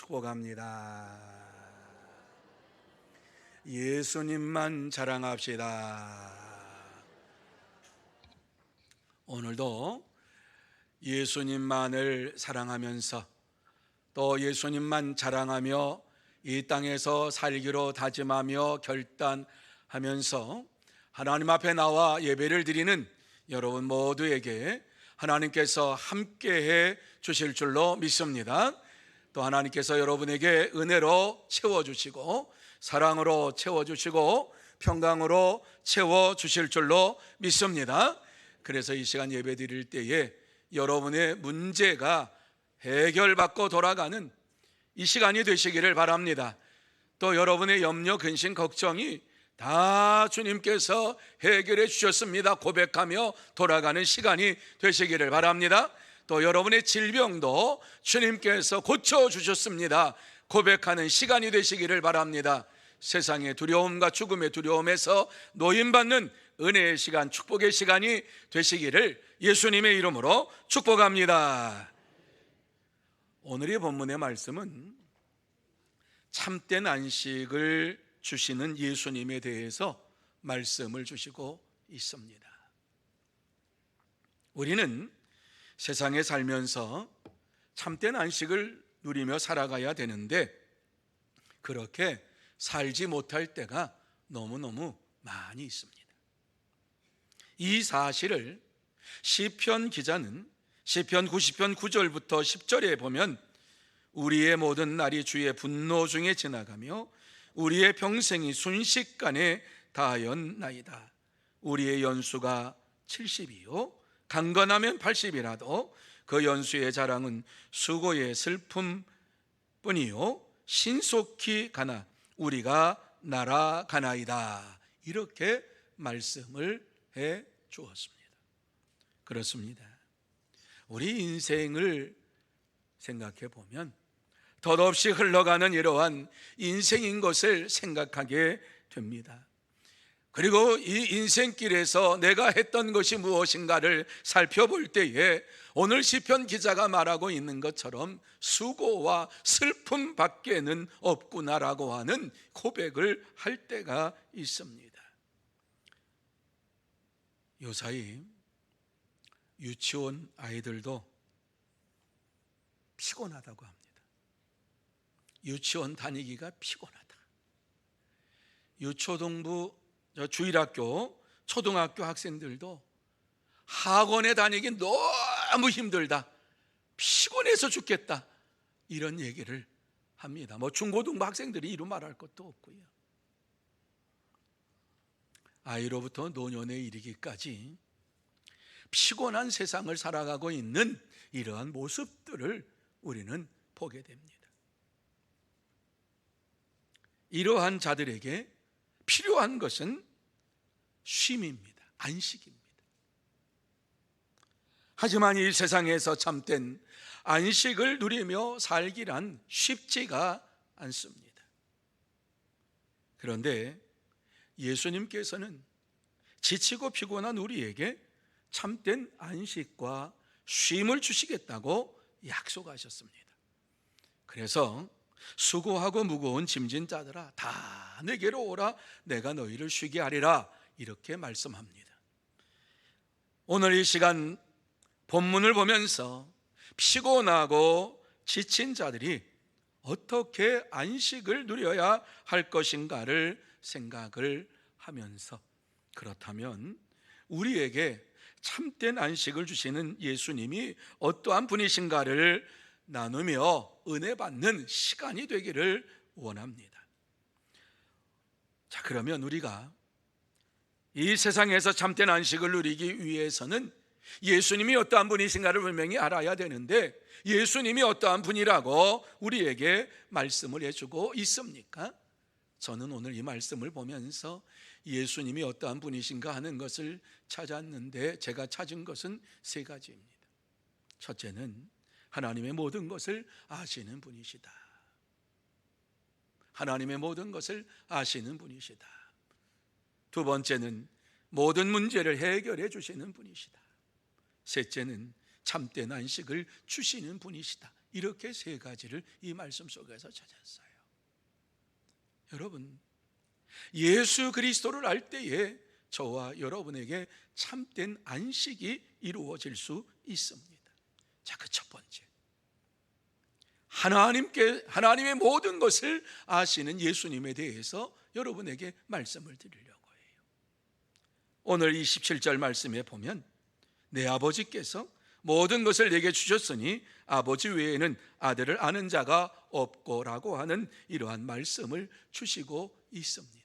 축복합니다. 예수님만 자랑합시다. 오늘도 예수님만을 사랑하면서 또 예수님만 자랑하며 이 땅에서 살기로 다짐하며 결단하면서 하나님 앞에 나와 예배를 드리는 여러분 모두에게 하나님께서 함께해 주실 줄로 믿습니다. 또 하나님께서 여러분에게 은혜로 채워주시고 사랑으로 채워주시고 평강으로 채워주실 줄로 믿습니다. 그래서 이 시간 예배 드릴 때에 여러분의 문제가 해결받고 돌아가는 이 시간이 되시기를 바랍니다. 또 여러분의 염려, 근심, 걱정이 다 주님께서 해결해 주셨습니다 고백하며 돌아가는 시간이 되시기를 바랍니다. 또 여러분의 질병도 주님께서 고쳐주셨습니다 고백하는 시간이 되시기를 바랍니다. 세상의 두려움과 죽음의 두려움에서 노임받는 은혜의 시간, 축복의 시간이 되시기를 예수님의 이름으로 축복합니다. 오늘의 본문의 말씀은 참된 안식을 주시는 예수님에 대해서 말씀을 주시고 있습니다. 우리는 세상에 살면서 참된 안식을 누리며 살아가야 되는데 그렇게 살지 못할 때가 너무너무 많이 있습니다. 이 사실을 시편 기자는 시편 90편 9절부터 10절에 보면 우리의 모든 날이 주의 분노 중에 지나가며 우리의 평생이 순식간에 다하였나이다. 우리의 연수가 70이요 강건하면 80이라도 그 연수의 자랑은 수고의 슬픔뿐이요 신속히 가나 우리가 날아가나이다. 이렇게 말씀을 해 주었습니다. 그렇습니다. 우리 인생을 생각해 보면 덧없이 흘러가는 이러한 인생인 것을 생각하게 됩니다. 그리고 이 인생길에서 내가 했던 것이 무엇인가를 살펴볼 때에 오늘 시편 기자가 말하고 있는 것처럼 수고와 슬픔 밖에는 없구나라고 하는 고백을 할 때가 있습니다. 요사이 유치원 아이들도 피곤하다고 합니다. 유치원 다니기가 피곤하다. 유초동부 주일학교 초등학교 학생들도 학원에 다니기 너무 힘들다, 피곤해서 죽겠다, 이런 얘기를 합니다. 중고등부 학생들이 이루 말할 것도 없고요. 아이로부터 노년에 이르기까지 피곤한 세상을 살아가고 있는 이러한 모습들을 우리는 보게 됩니다. 이러한 자들에게 필요한 것은 쉼입니다. 안식입니다. 하지만 이 세상에서 참된 안식을 누리며 살기란 쉽지가 않습니다. 그런데 예수님께서는 지치고 피곤한 우리에게 참된 안식과 쉼을 주시겠다고 약속하셨습니다. 그래서 수고하고 무거운 짐진 자들아 다 내게로 오라 내가 너희를 쉬게 하리라 이렇게 말씀합니다. 오늘 이 시간 본문을 보면서 피곤하고 지친 자들이 어떻게 안식을 누려야 할 것인가를 생각을 하면서 그렇다면 우리에게 참된 안식을 주시는 예수님이 어떠한 분이신가를 나누며 은혜 받는 시간이 되기를 원합니다. 자, 그러면 우리가 이 세상에서 참된 안식을 누리기 위해서는 예수님이 어떠한 분이신가를 분명히 알아야 되는데 예수님이 어떠한 분이라고 우리에게 말씀을 해주고 있습니까? 저는 오늘 이 말씀을 보면서 예수님이 어떠한 분이신가 하는 것을 찾았는데 제가 찾은 것은 세 가지입니다. 첫째는 하나님의 모든 것을 아시는 분이시다. 하나님의 모든 것을 아시는 분이시다. 두 번째는 모든 문제를 해결해 주시는 분이시다. 셋째는 참된 안식을 주시는 분이시다. 이렇게 세 가지를 이 말씀 속에서 찾았어요. 여러분, 예수 그리스도를 알 때에 저와 여러분에게 참된 안식이 이루어질 수 있습니다. 자, 그 첫 번째, 하나님의 모든 것을 아시는 예수님에 대해서 여러분에게 말씀을 드리려고 해요. 오늘 27절 말씀에 보면 내 아버지께서 모든 것을 내게 주셨으니 아버지 외에는 아들을 아는 자가 없고라고 하는 이러한 말씀을 주시고 있습니다.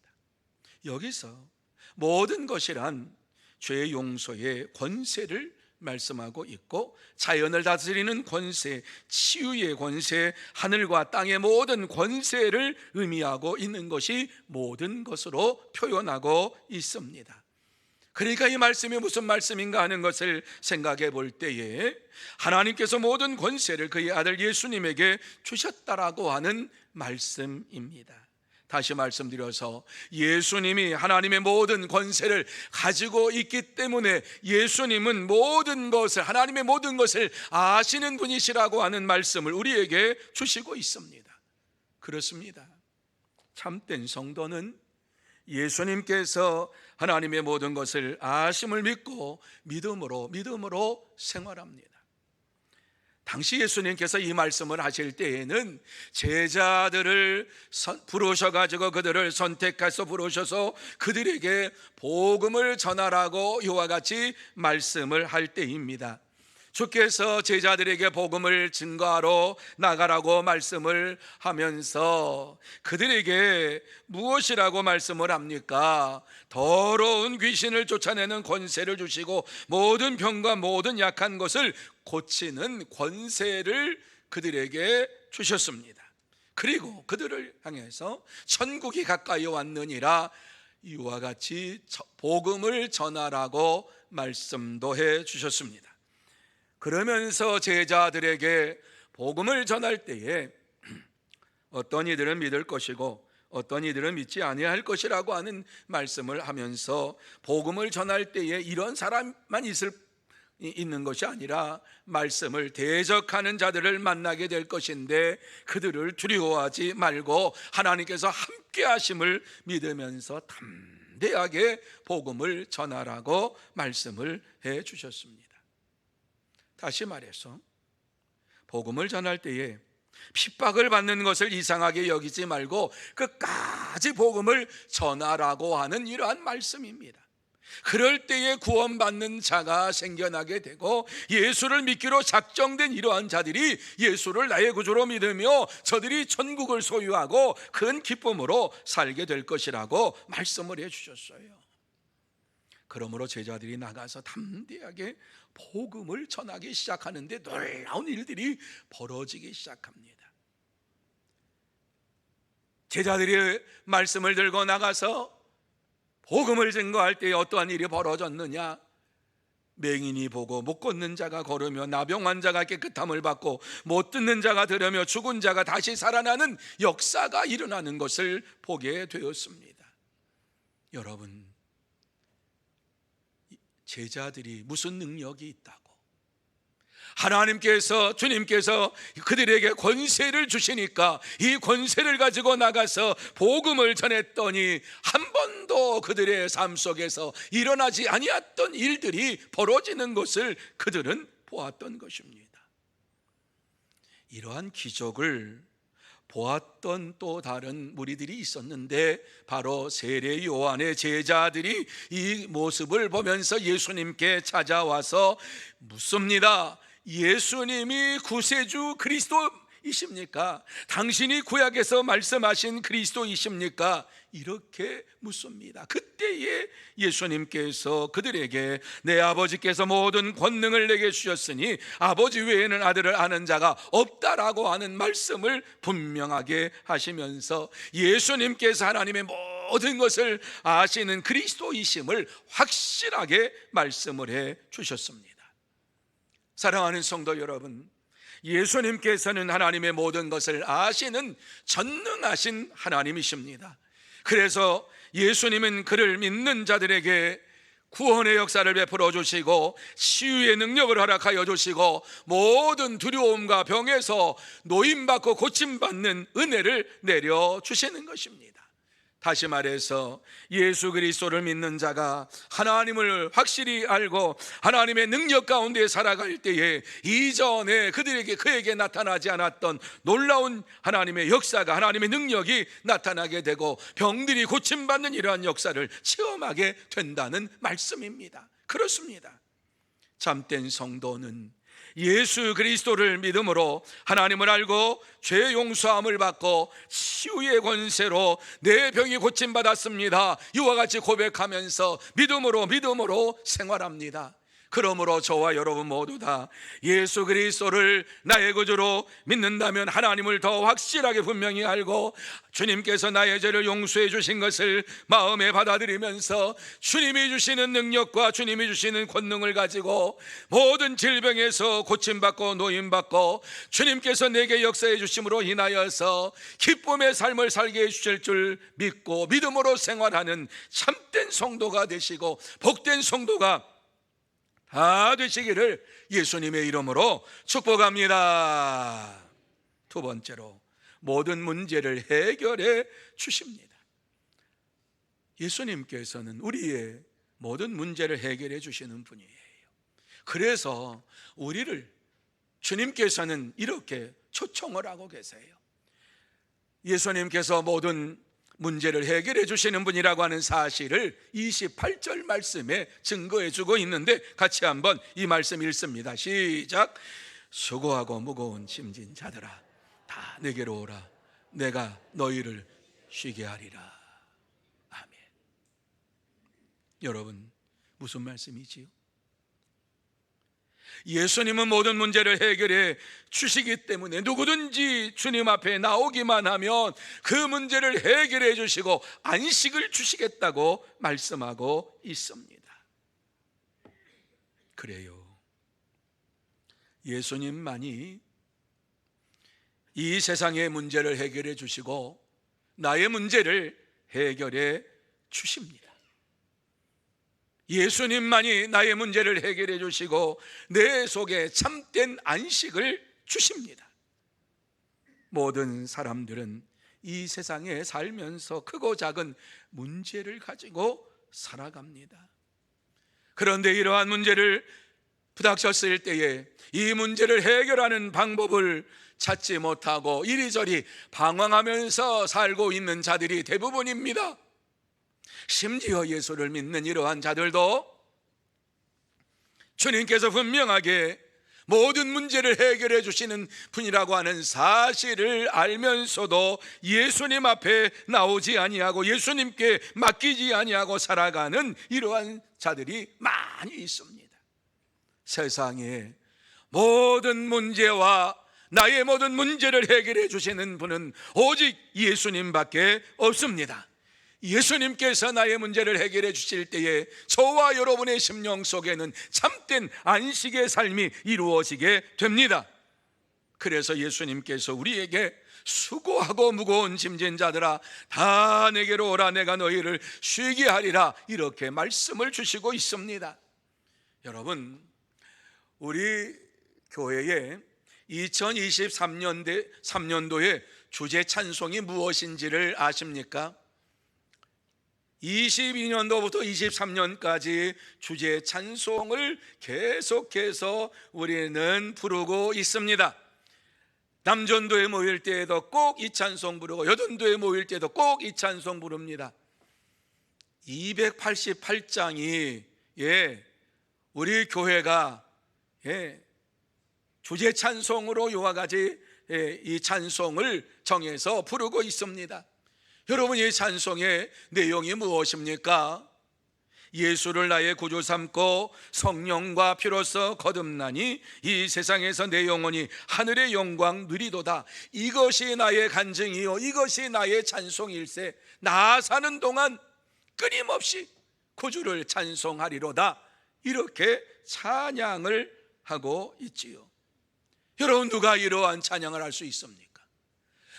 여기서 모든 것이란 죄 용서의 권세를 말씀하고 있고, 자연을 다스리는 권세, 치유의 권세, 하늘과 땅의 모든 권세를 의미하고 있는 것이 모든 것으로 표현하고 있습니다. 그러니까 이 말씀이 무슨 말씀인가 하는 것을 생각해 볼 때에 하나님께서 모든 권세를 그의 아들 예수님에게 주셨다라고 하는 말씀입니다. 다시 말씀드려서 예수님이 하나님의 모든 권세를 가지고 있기 때문에 예수님은 모든 것을, 하나님의 모든 것을 아시는 분이시라고 하는 말씀을 우리에게 주시고 있습니다. 그렇습니다. 참된 성도는 예수님께서 하나님의 모든 것을 아심을 믿고 믿음으로 생활합니다. 당시 예수님께서 이 말씀을 하실 때에는 제자들을 부르셔가지고 그들을 선택해서 부르셔서 그들에게 복음을 전하라고 이와 같이 말씀을 할 때입니다. 주께서 제자들에게 복음을 증거하러 나가라고 말씀을 하면서 그들에게 무엇이라고 말씀을 합니까? 더러운 귀신을 쫓아내는 권세를 주시고 모든 병과 모든 약한 것을 고치는 권세를 그들에게 주셨습니다. 그리고 그들을 향해서 천국이 가까이 왔느니라 이와 같이 복음을 전하라고 말씀도 해 주셨습니다. 그러면서 제자들에게 복음을 전할 때에 어떤 이들은 믿을 것이고 어떤 이들은 믿지 아니할 것이라고 하는 말씀을 하면서 복음을 전할 때에 이런 사람만 있는 것이 아니라 말씀을 대적하는 자들을 만나게 될 것인데 그들을 두려워하지 말고 하나님께서 함께 하심을 믿으면서 담대하게 복음을 전하라고 말씀을 해 주셨습니다. 다시 말해서 복음을 전할 때에 핍박을 받는 것을 이상하게 여기지 말고 끝까지 복음을 전하라고 하는 이러한 말씀입니다. 그럴 때에 구원받는 자가 생겨나게 되고 예수를 믿기로 작정된 이러한 자들이 예수를 나의 구주로 믿으며 저들이 천국을 소유하고 큰 기쁨으로 살게 될 것이라고 말씀을 해주셨어요. 그러므로 제자들이 나가서 담대하게 복음을 전하기 시작하는데 놀라운 일들이 벌어지기 시작합니다. 제자들이 말씀을 들고 나가서 복음을 증거할 때 어떠한 일이 벌어졌느냐? 맹인이 보고 못 걷는 자가 걸으며 나병 환자가 깨끗함을 받고 못 듣는 자가 들으며 죽은 자가 다시 살아나는 역사가 일어나는 것을 보게 되었습니다. 여러분, 제자들이 무슨 능력이 있다고 하나님께서 주님께서 그들에게 권세를 주시니까 이 권세를 가지고 나가서 복음을 전했더니 한 번도 그들의 삶 속에서 일어나지 아니었던 일들이 벌어지는 것을 그들은 보았던 것입니다. 이러한 기적을 보았던 또 다른 무리들이 있었는데 바로 세례 요한의 제자들이 이 모습을 보면서 예수님께 찾아와서 묻습니다. 예수님이 구세주 그리스도이십니까? 당신이 구약에서 말씀하신 그리스도이십니까? 이렇게 묻습니다. 그때에 예수님께서 그들에게 내 아버지께서 모든 권능을 내게 주셨으니 아버지 외에는 아들을 아는 자가 없다라고 하는 말씀을 분명하게 하시면서 예수님께서 하나님의 모든 것을 아시는 그리스도이심을 확실하게 말씀을 해 주셨습니다. 사랑하는 성도 여러분, 예수님께서는 하나님의 모든 것을 아시는 전능하신 하나님이십니다. 그래서 예수님은 그를 믿는 자들에게 구원의 역사를 베풀어 주시고 치유의 능력을 허락하여 주시고 모든 두려움과 병에서 노임받고 고침받는 은혜를 내려주시는 것입니다. 다시 말해서 예수 그리스도를 믿는 자가 하나님을 확실히 알고 하나님의 능력 가운데 살아갈 때에 이전에 그에게 나타나지 않았던 놀라운 하나님의 역사가, 하나님의 능력이 나타나게 되고 병들이 고침받는 이러한 역사를 체험하게 된다는 말씀입니다. 그렇습니다. 참된 성도는 예수 그리스도를 믿음으로 하나님을 알고 죄 용서함을 받고 치유의 권세로 내 병이 고침받았습니다, 이와 같이 고백하면서 믿음으로 생활합니다. 그러므로 저와 여러분 모두 다 예수 그리스도를 나의 구주로 믿는다면 하나님을 더 확실하게 분명히 알고 주님께서 나의 죄를 용서해 주신 것을 마음에 받아들이면서 주님이 주시는 능력과 주님이 주시는 권능을 가지고 모든 질병에서 고침받고 노임받고 주님께서 내게 역사해 주심으로 인하여서 기쁨의 삶을 살게 해주실 줄 믿고 믿음으로 생활하는 참된 성도가 되시고 복된 성도가 다 되시기를 예수님의 이름으로 축복합니다. 두 번째로, 모든 문제를 해결해 주십니다. 예수님께서는 우리의 모든 문제를 해결해 주시는 분이에요. 그래서 우리를 주님께서는 이렇게 초청을 하고 계세요. 예수님께서 모든 문제를 해결해 주시는 분이라고 하는 사실을 28절 말씀에 증거해 주고 있는데 같이 한번 이 말씀 읽습니다. 시작. 수고하고 무거운 짐진 자들아 다 내게로 오라. 내가 너희를 쉬게 하리라. 아멘. 여러분, 무슨 말씀이지요? 예수님은 모든 문제를 해결해 주시기 때문에 누구든지 주님 앞에 나오기만 하면 그 문제를 해결해 주시고 안식을 주시겠다고 말씀하고 있습니다. 그래요, 예수님만이 이 세상의 문제를 해결해 주시고 나의 문제를 해결해 주십니다. 예수님만이 나의 문제를 해결해 주시고 내 속에 참된 안식을 주십니다. 모든 사람들은 이 세상에 살면서 크고 작은 문제를 가지고 살아갑니다. 그런데 이러한 문제를 부닥쳤을 때에 이 문제를 해결하는 방법을 찾지 못하고 이리저리 방황하면서 살고 있는 자들이 대부분입니다. 심지어 예수를 믿는 이러한 자들도 주님께서 분명하게 모든 문제를 해결해 주시는 분이라고 하는 사실을 알면서도 예수님 앞에 나오지 아니하고 예수님께 맡기지 아니하고 살아가는 이러한 자들이 많이 있습니다. 세상에 모든 문제와 나의 모든 문제를 해결해 주시는 분은 오직 예수님밖에 없습니다. 예수님께서 나의 문제를 해결해 주실 때에 저와 여러분의 심령 속에는 참된 안식의 삶이 이루어지게 됩니다. 그래서 예수님께서 우리에게 수고하고 무거운 짐진 자들아 다 내게로 오라. 내가 너희를 쉬게 하리라. 이렇게 말씀을 주시고 있습니다. 여러분, 우리 교회에 2023년도의 주제 찬송이 무엇인지를 아십니까? 22년도부터 23년까지 주제 찬송을 계속해서 우리는 부르고 있습니다. 남전도에 모일 때에도 꼭 이 찬송 부르고 여전도에 모일 때도 꼭 이 찬송 부릅니다. 288장이 우리 교회가 주제 찬송으로 이와 같이 이 찬송을 정해서 부르고 있습니다. 여러분, 이 찬송의 내용이 무엇입니까? 예수를 나의 구주 삼고 성령과 피로써 거듭나니 이 세상에서 내 영혼이 하늘의 영광 누리도다. 이것이 나의 간증이요 이것이 나의 찬송일세. 나 사는 동안 끊임없이 구주를 찬송하리로다. 이렇게 찬양을 하고 있지요. 여러분, 누가 이러한 찬양을 할 수 있습니까?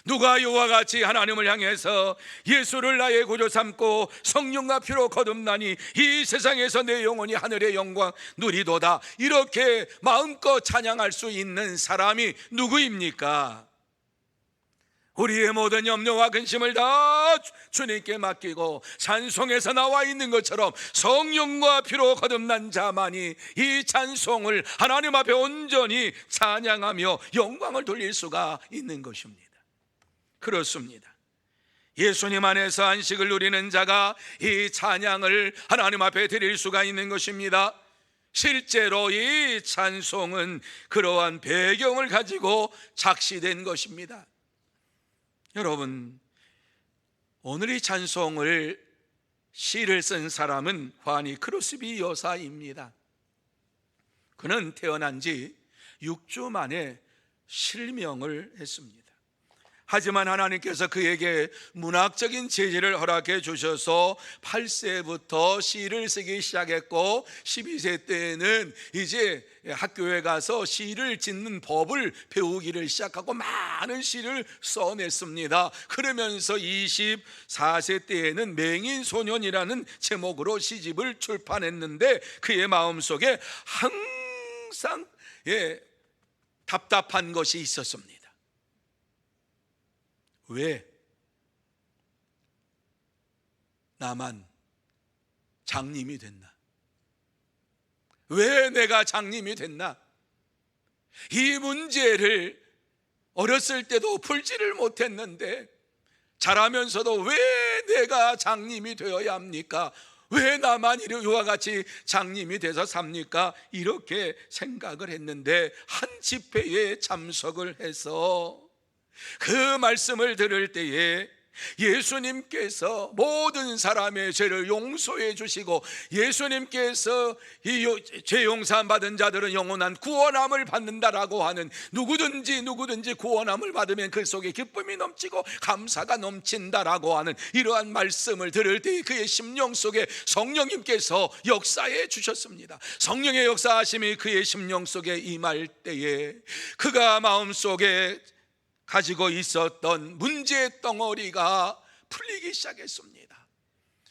누가 이와 같이 하나님을 향해서 예수를 나의 구주 삼고 성령과 피로 거듭나니 이 세상에서 내 영혼이 하늘의 영광 누리도다, 이렇게 마음껏 찬양할 수 있는 사람이 누구입니까? 우리의 모든 염려와 근심을 다 주님께 맡기고 찬송에서 나와 있는 것처럼 성령과 피로 거듭난 자만이 이 찬송을 하나님 앞에 온전히 찬양하며 영광을 돌릴 수가 있는 것입니다. 그렇습니다. 예수님 안에서 안식을 누리는 자가 이 찬양을 하나님 앞에 드릴 수가 있는 것입니다. 실제로 이 찬송은 그러한 배경을 가지고 작시된 것입니다. 여러분, 오늘 이 찬송을 시를 쓴 사람은 환희 크로스비 여사입니다. 그는 태어난 지 6주 만에 실명을 했습니다. 하지만 하나님께서 그에게 문학적인 재질을 허락해 주셔서 8세부터 시를 쓰기 시작했고 12세 때에는 이제 학교에 가서 시를 짓는 법을 배우기를 시작하고 많은 시를 써냈습니다. 그러면서 24세 때에는 맹인소년이라는 제목으로 시집을 출판했는데 그의 마음속에 항상 답답한 것이 있었습니다. 왜 나만 장님이 됐나? 왜 내가 장님이 됐나? 이 문제를 어렸을 때도 풀지를 못했는데 자라면서도 왜 내가 장님이 되어야 합니까? 왜 나만 이와 같이 장님이 돼서 삽니까? 이렇게 생각을 했는데 한 집회에 참석을 해서 그 말씀을 들을 때에 예수님께서 모든 사람의 죄를 용서해 주시고 예수님께서 이 죄 용서 받은 자들은 영원한 구원함을 받는다라고 하는, 누구든지 구원함을 받으면 그 속에 기쁨이 넘치고 감사가 넘친다라고 하는 이러한 말씀을 들을 때 그의 심령 속에 성령님께서 역사해 주셨습니다. 성령의 역사하심이 그의 심령 속에 임할 때에 그가 마음속에 가지고 있었던 문제의 덩어리가 풀리기 시작했습니다.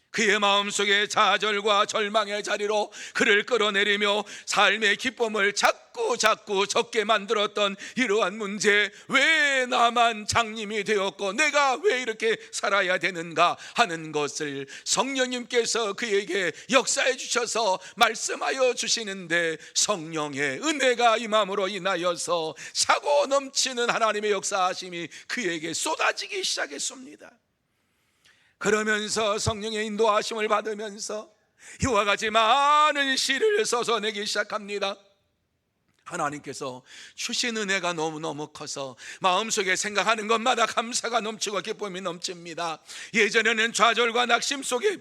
그의 마음속에 좌절과 절망의 자리로 그를 끌어내리며 삶의 기쁨을 자꾸 적게 만들었던 이러한 문제, 왜 나만 장님이 되었고 내가 왜 이렇게 살아야 되는가 하는 것을 성령님께서 그에게 역사해 주셔서 말씀하여 주시는데, 성령의 은혜가 임함으로 인하여서 차고 넘치는 하나님의 역사하심이 그에게 쏟아지기 시작했습니다. 그러면서 성령의 인도하심을 받으면서 이와 같이 많은 시를 써서 내기 시작합니다. 하나님께서 주신 은혜가 너무너무 커서 마음속에 생각하는 것마다 감사가 넘치고 기쁨이 넘칩니다. 예전에는 좌절과 낙심 속에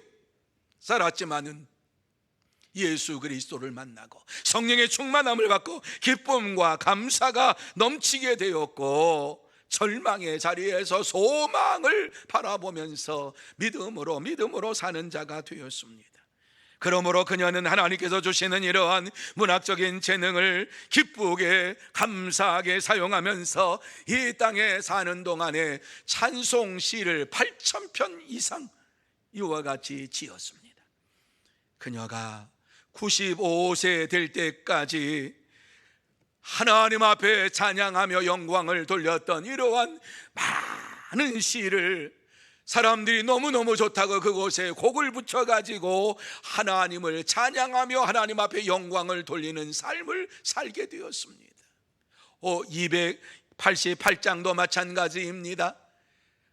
살았지만은 예수 그리스도를 만나고 성령의 충만함을 받고 기쁨과 감사가 넘치게 되었고, 절망의 자리에서 소망을 바라보면서 믿음으로 사는 자가 되었습니다. 그러므로 그녀는 하나님께서 주시는 이러한 문학적인 재능을 기쁘게 감사하게 사용하면서 이 땅에 사는 동안에 찬송시를 8,000편 이상 이와 같이 지었습니다. 그녀가 95세 될 때까지 하나님 앞에 찬양하며 영광을 돌렸던 이러한 많은 시를 사람들이 너무너무 좋다고 그곳에 곡을 붙여가지고 하나님을 찬양하며 하나님 앞에 영광을 돌리는 삶을 살게 되었습니다. 288장도 마찬가지입니다.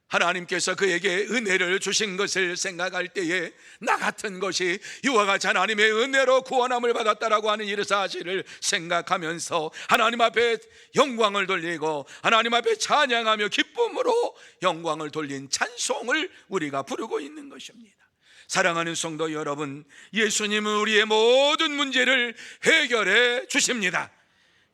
하나님께서 그에게 은혜를 주신 것을 생각할 때에 나 같은 것이 이와 같이 하나님의 은혜로 구원함을 받았다라고 하는 이 사실을 생각하면서 하나님 앞에 영광을 돌리고 하나님 앞에 찬양하며 기쁨으로 영광을 돌린 찬송을 우리가 부르고 있는 것입니다. 사랑하는 성도 여러분, 예수님은 우리의 모든 문제를 해결해 주십니다.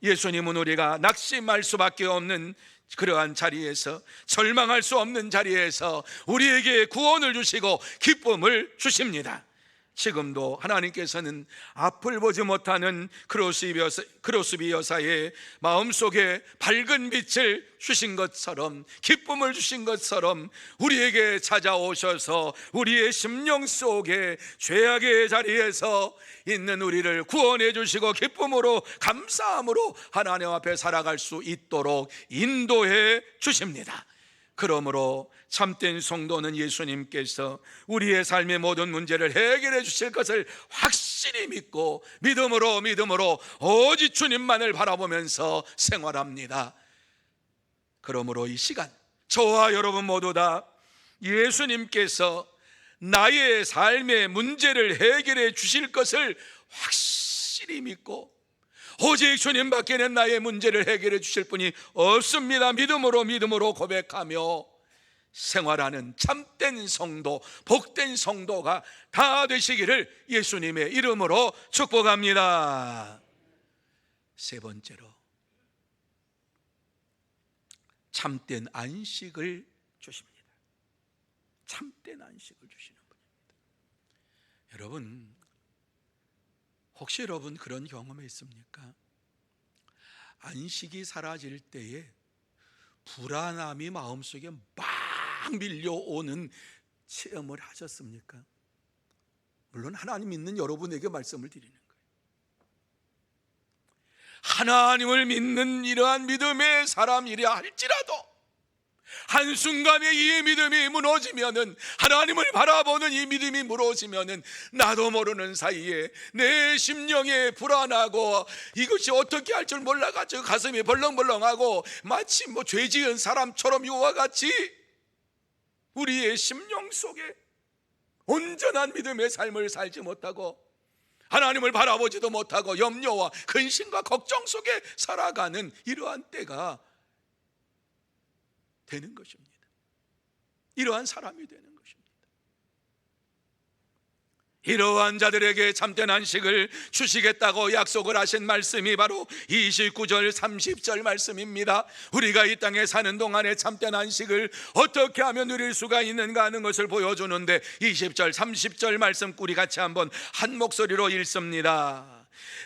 예수님은 우리가 낙심할 수밖에 없는 그러한 자리에서, 절망할 수 없는 자리에서 우리에게 구원을 주시고 기쁨을 주십니다. 지금도 하나님께서는 앞을 보지 못하는 크로스비 여사의 마음속에 밝은 빛을 주신 것처럼, 기쁨을 주신 것처럼 우리에게 찾아오셔서 우리의 심령 속에 죄악의 자리에서 있는 우리를 구원해 주시고 기쁨으로 감사함으로 하나님 앞에 살아갈 수 있도록 인도해 주십니다. 그러므로 참된 성도는 예수님께서 우리의 삶의 모든 문제를 해결해 주실 것을 확실히 믿고 믿음으로 오직 주님만을 바라보면서 생활합니다. 그러므로 이 시간 저와 여러분 모두 다 예수님께서 나의 삶의 문제를 해결해 주실 것을 확실히 믿고 오직 주님밖에는 나의 문제를 해결해 주실 분이 없습니다. 믿음으로 고백하며 생활하는 참된 성도, 복된 성도가 다 되시기를 예수님의 이름으로 축복합니다. 세 번째로, 참된 안식을 주십니다. 참된 안식을 주시는 분입니다. 여러분, 혹시 여러분 그런 경험이 있습니까? 안식이 사라질 때에 불안함이 마음속에 막 밀려오는 체험을 하셨습니까? 물론 하나님 믿는 여러분에게 말씀을 드리는 거예요. 하나님을 믿는 이러한 믿음의 사람이라 할지라도 한순간에 이 믿음이 무너지면은, 하나님을 바라보는 이 믿음이 무너지면은 나도 모르는 사이에 내 심령에 불안하고 이것이 어떻게 할 줄 몰라가지고 가슴이 벌렁벌렁하고 마치 죄 지은 사람처럼 이와 같이 우리의 심령 속에 온전한 믿음의 삶을 살지 못하고 하나님을 바라보지도 못하고 염려와 근심과 걱정 속에 살아가는 이러한 때가 되는 것입니다. 이러한 사람이 되는 것입니다. 이러한 자들에게 참된 안식을 주시겠다고 약속을 하신 말씀이 바로 29절 30절 말씀입니다. 우리가 이 땅에 사는 동안에 참된 안식을 어떻게 하면 누릴 수가 있는가 하는 것을 보여주는데 20절 30절 말씀 우리 같이 한번 한 목소리로 읽습니다.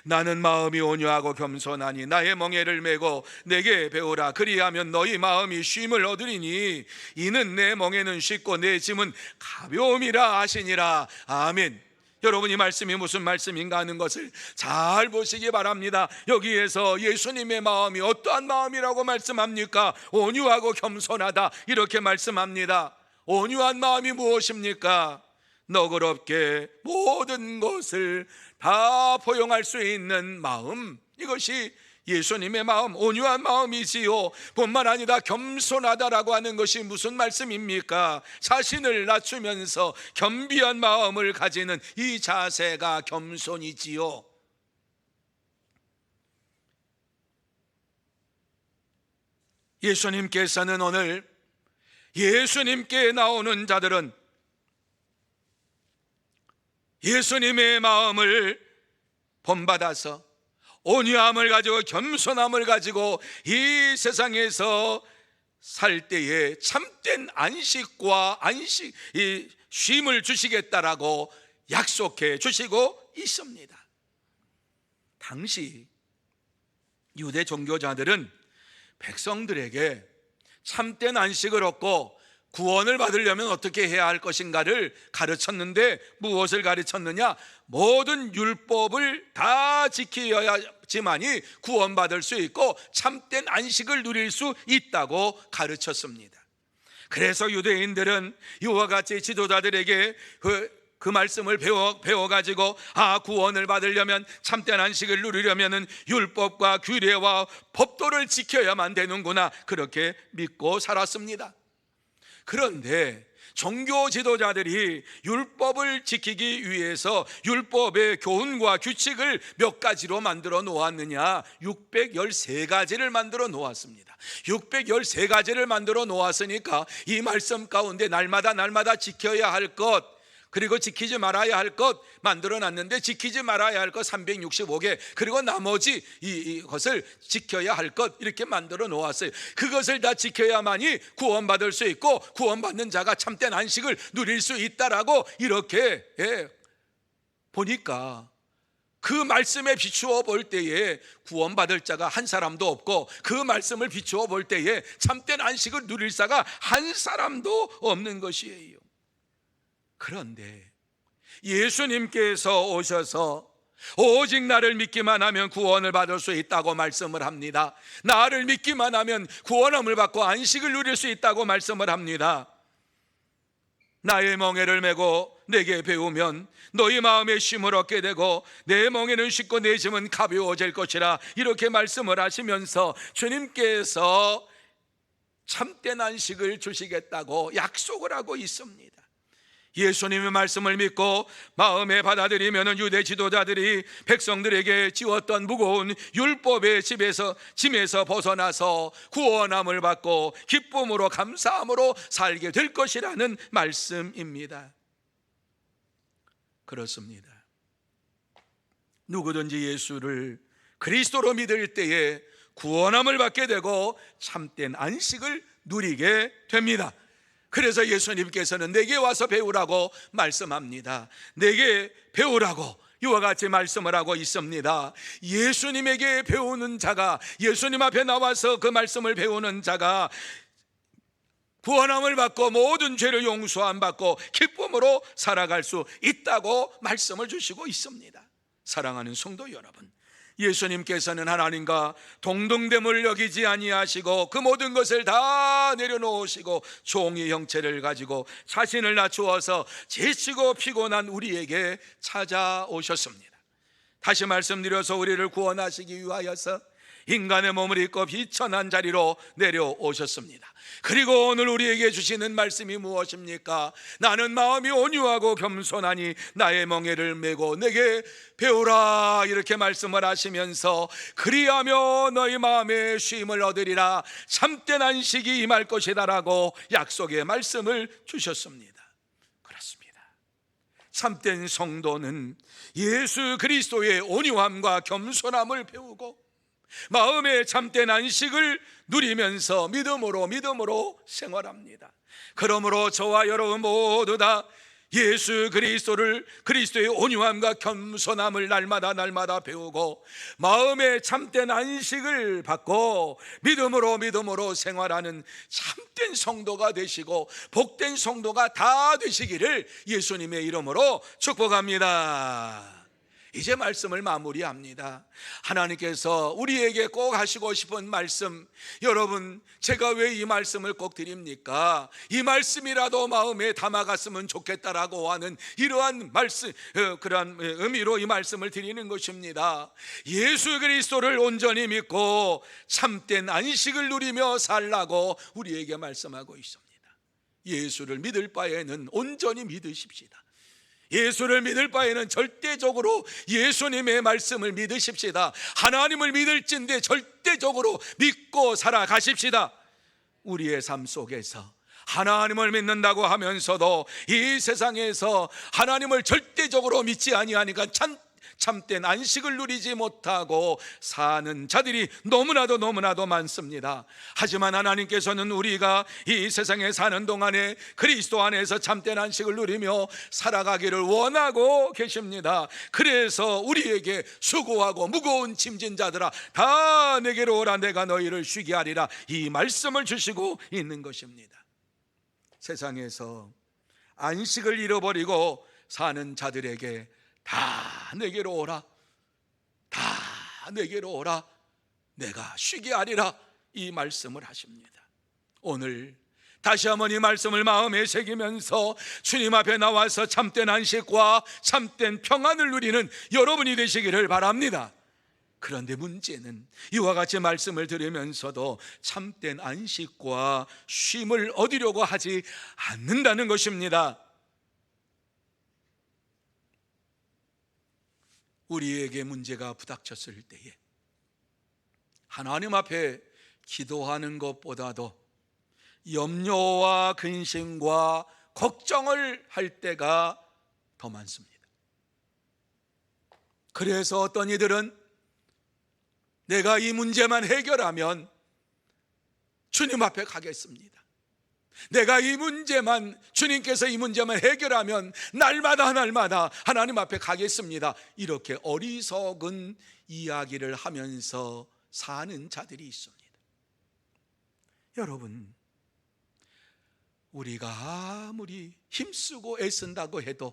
나는 마음이 온유하고 겸손하니 나의 멍에를 메고 내게 배우라. 그리하면 너희 마음이 쉼을 얻으리니 이는 내 멍에는 쉽고 내 짐은 가벼움이라 하시니라. 아멘. 여러분, 이 말씀이 무슨 말씀인가 하는 것을 잘 보시기 바랍니다. 여기에서 예수님의 마음이 어떠한 마음이라고 말씀합니까? 온유하고 겸손하다 이렇게 말씀합니다. 온유한 마음이 무엇입니까? 너그럽게 모든 것을 다 포용할 수 있는 마음, 이것이 예수님의 마음, 온유한 마음이지요. 뿐만 아니라 겸손하다라고 하는 것이 무슨 말씀입니까? 자신을 낮추면서 겸비한 마음을 가지는 이 자세가 겸손이지요. 예수님께서는 오늘 예수님께 나오는 자들은 예수님의 마음을 본받아서 온유함을 가지고 겸손함을 가지고 이 세상에서 살 때에 참된 안식과 이 쉼을 주시겠다라고 약속해 주시고 있습니다. 당시 유대 종교자들은 백성들에게 참된 안식을 얻고 구원을 받으려면 어떻게 해야 할 것인가를 가르쳤는데 무엇을 가르쳤느냐? 모든 율법을 다 지켜야지만이 구원받을 수 있고 참된 안식을 누릴 수 있다고 가르쳤습니다. 그래서 유대인들은 이와 같이 지도자들에게 그 말씀을 배워가지고 구원을 받으려면 참된 안식을 누리려면 율법과 규례와 법도를 지켜야만 되는구나, 그렇게 믿고 살았습니다. 그런데 종교 지도자들이 율법을 지키기 위해서 율법의 교훈과 규칙을 몇 가지로 만들어 놓았느냐? 613가지를 만들어 놓았습니다. 613가지를 만들어 놓았으니까 이 말씀 가운데 날마다 지켜야 할 것, 그리고 지키지 말아야 할 것 만들어 놨는데 지키지 말아야 할 것 365개, 그리고 나머지 이것을 지켜야 할 것 이렇게 만들어 놓았어요. 그것을 다 지켜야만이 구원받을 수 있고 구원받는 자가 참된 안식을 누릴 수 있다라고 이렇게 보니까 그 말씀에 비추어 볼 때에 구원받을 자가 한 사람도 없고, 그 말씀을 비추어 볼 때에 참된 안식을 누릴 자가 한 사람도 없는 것이에요. 그런데 예수님께서 오셔서 오직 나를 믿기만 하면 구원을 받을 수 있다고 말씀을 합니다. 나를 믿기만 하면 구원함을 받고 안식을 누릴 수 있다고 말씀을 합니다. 나의 멍에를 메고 내게 배우면 너희 마음에 쉼을 얻게 되고 내 멍에는 쉽고 내 짐은 가벼워질 것이라, 이렇게 말씀을 하시면서 주님께서 참된 안식을 주시겠다고 약속을 하고 있습니다. 예수님의 말씀을 믿고 마음에 받아들이면 유대 지도자들이 백성들에게 지웠던 무거운 율법의 짐에서 벗어나서 구원함을 받고 기쁨으로 감사함으로 살게 될 것이라는 말씀입니다. 그렇습니다. 누구든지 예수를 그리스도로 믿을 때에 구원함을 받게 되고 참된 안식을 누리게 됩니다. 그래서 예수님께서는 내게 와서 배우라고 말씀합니다. 내게 배우라고 이와 같이 말씀을 하고 있습니다. 예수님에게 배우는 자가, 예수님 앞에 나와서 그 말씀을 배우는 자가 구원함을 받고 모든 죄를 용서함 받고 기쁨으로 살아갈 수 있다고 말씀을 주시고 있습니다. 사랑하는 성도 여러분, 예수님께서는 하나님과 동등됨을 여기지 아니하시고 그 모든 것을 다 내려놓으시고 종의 형체를 가지고 자신을 낮추어서 지치고 피곤한 우리에게 찾아오셨습니다. 다시 말씀드려서 우리를 구원하시기 위하여서 인간의 몸을 입고 비천한 자리로 내려오셨습니다. 그리고 오늘 우리에게 주시는 말씀이 무엇입니까? 나는 마음이 온유하고 겸손하니 나의 멍에를 메고 내게 배우라, 이렇게 말씀을 하시면서 그리하며 너희 마음에 쉼을 얻으리라, 참된 안식이 임할 것이다 라고 약속의 말씀을 주셨습니다. 그렇습니다. 참된 성도는 예수 그리스도의 온유함과 겸손함을 배우고 마음의 참된 안식을 누리면서 믿음으로 생활합니다. 그러므로 저와 여러분 모두 다 예수 그리스도의 온유함과 겸손함을 날마다 배우고 마음의 참된 안식을 받고 믿음으로 생활하는 참된 성도가 되시고 복된 성도가 다 되시기를 예수님의 이름으로 축복합니다. 이제 말씀을 마무리합니다. 하나님께서 우리에게 꼭 하시고 싶은 말씀, 여러분, 제가 왜 이 말씀을 꼭 드립니까? 이 말씀이라도 마음에 담아갔으면 좋겠다라고 하는 이러한 말씀, 그러한 의미로 이 말씀을 드리는 것입니다. 예수 그리스도를 온전히 믿고 참된 안식을 누리며 살라고 우리에게 말씀하고 있습니다. 예수를 믿을 바에는 온전히 믿으십시다. 예수를 믿을 바에는 절대적으로 예수님의 말씀을 믿으십시다. 하나님을 믿을진데 절대적으로 믿고 살아가십시다. 우리의 삶 속에서 하나님을 믿는다고 하면서도 이 세상에서 하나님을 절대적으로 믿지 아니하니까 참된 안식을 누리지 못하고 사는 자들이 너무나도 많습니다. 하지만 하나님께서는 우리가 이 세상에 사는 동안에 그리스도 안에서 참된 안식을 누리며 살아가기를 원하고 계십니다. 그래서 우리에게 수고하고 무거운 짐진 자들아 다 내게로 오라, 내가 너희를 쉬게 하리라, 이 말씀을 주시고 있는 것입니다. 세상에서 안식을 잃어버리고 사는 자들에게 다 내게로 오라, 다 내게로 오라, 내가 쉬게 하리라, 이 말씀을 하십니다. 오늘 다시 한번 이 말씀을 마음에 새기면서 주님 앞에 나와서 참된 안식과 참된 평안을 누리는 여러분이 되시기를 바랍니다. 그런데 문제는 이와 같이 말씀을 들으면서도 참된 안식과 쉼을 얻으려고 하지 않는다는 것입니다. 우리에게 문제가 부닥쳤을 때에 하나님 앞에 기도하는 것보다도 염려와 근심과 걱정을 할 때가 더 많습니다. 그래서 어떤 이들은 내가 이 문제만 해결하면 주님 앞에 가겠습니다, 내가 이 문제만, 주님께서 이 문제만 해결하면 날마다 하나님 앞에 가겠습니다. 이렇게 어리석은 이야기를 하면서 사는 자들이 있습니다. 여러분, 우리가 아무리 힘쓰고 애쓴다고 해도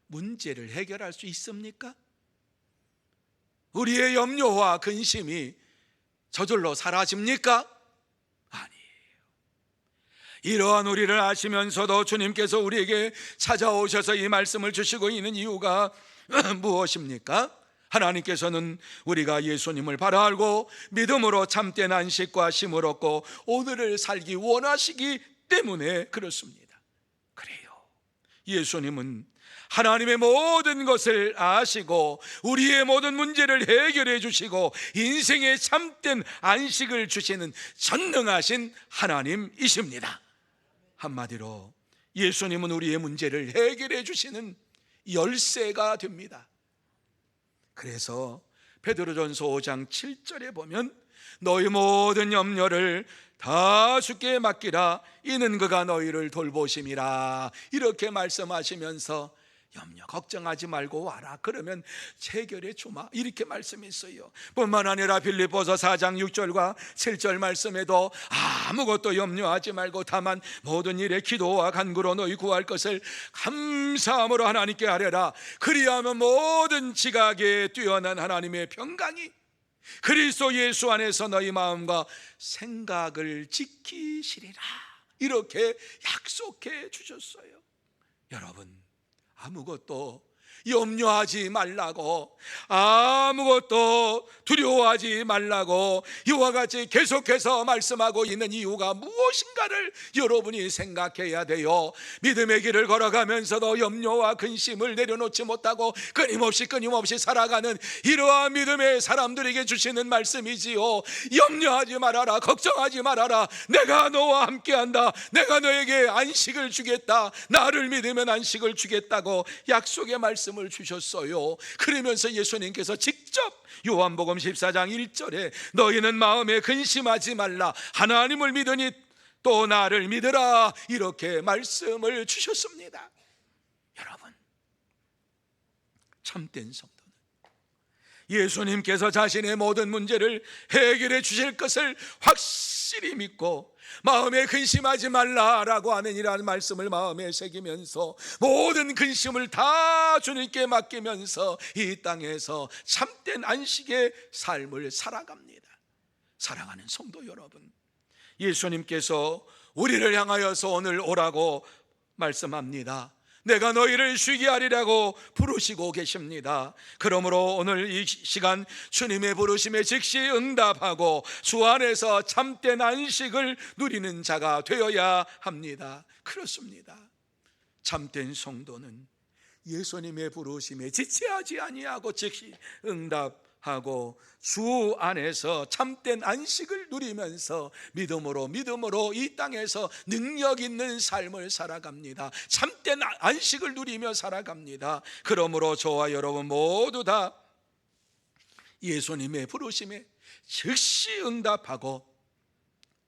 문제를 해결할 수 있습니까? 우리의 염려와 근심이 저절로 사라집니까? 아니에요. 이러한 우리를 아시면서도 주님께서 우리에게 찾아오셔서 이 말씀을 주시고 있는 이유가 무엇입니까? 하나님께서는 우리가 예수님을 바라 알고 믿음으로 참된 안식과 쉼을 얻고 오늘을 살기 원하시기 때문에 그렇습니다. 그래요. 예수님은 하나님의 모든 것을 아시고 우리의 모든 문제를 해결해 주시고 인생의 참된 안식을 주시는 전능하신 하나님이십니다. 한마디로 예수님은 우리의 문제를 해결해 주시는 열쇠가 됩니다. 그래서 베드로전서 5장 7절에 보면 너희 모든 염려를 다 주께 맡기라 이는 그가 너희를 돌보심이라 이렇게 말씀하시면서 염려 걱정하지 말고 와라 그러면 해결해 주마 이렇게 말씀했어요. 뿐만 아니라 빌립보서 4장 6절과 7절 말씀에도 아무것도 염려하지 말고 다만 모든 일에 기도와 간구로 너희 구할 것을 감사함으로 하나님께 아뢰라 그리하면 모든 지각에 뛰어난 하나님의 평강이 그리스도 예수 안에서 너희 마음과 생각을 지키시리라 이렇게 약속해 주셨어요. 여러분, 아무것도 염려하지 말라고 아무것도 두려워하지 말라고 이와 같이 계속해서 말씀하고 있는 이유가 무엇인가를 여러분이 생각해야 돼요. 믿음의 길을 걸어가면서도 염려와 근심을 내려놓지 못하고 끊임없이 살아가는 이러한 믿음의 사람들에게 주시는 말씀이지요. 염려하지 말아라 걱정하지 말아라 내가 너와 함께한다 내가 너에게 안식을 주겠다 나를 믿으면 안식을 주겠다고 약속의 말씀 을 주셨어요. 그러면서 예수님께서 직접 요한복음 14장 1절에 너희는 마음에 근심하지 말라 하나님을 믿으니 또 나를 믿으라 이렇게 말씀을 주셨습니다. 여러분, 참된 성도는 예수님께서 자신의 모든 문제를 해결해 주실 것을 확실히 믿고 마음에 근심하지 말라라고 하는 이라는 말씀을 마음에 새기면서 모든 근심을 다 주님께 맡기면서 이 땅에서 참된 안식의 삶을 살아갑니다. 사랑하는 성도 여러분, 예수님께서 우리를 향하여서 오늘 오라고 말씀합니다. 내가 너희를 쉬게 하리라고 부르시고 계십니다. 그러므로 오늘 이 시간 주님의 부르심에 즉시 응답하고 주 안에서 참된 안식을 누리는 자가 되어야 합니다. 그렇습니다. 참된 성도는 예수님의 부르심에 지체하지 아니하고 즉시 응답하고 주 안에서 참된 안식을 누리면서 믿음으로 이 땅에서 능력 있는 삶을 살아갑니다. 참된 안식을 누리며 살아갑니다. 그러므로 저와 여러분 모두 다 예수님의 부르심에 즉시 응답하고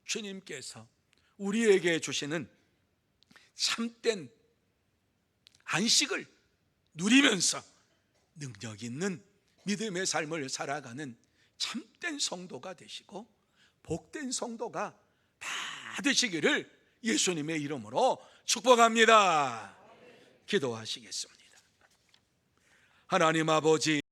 주님께서 우리에게 주시는 참된 안식을 누리면서 능력 있는 믿음의 삶을 살아가는 참된 성도가 되시고 복된 성도가 다 되시기를 예수님의 이름으로 축복합니다. 기도하시겠습니다. 하나님 아버지,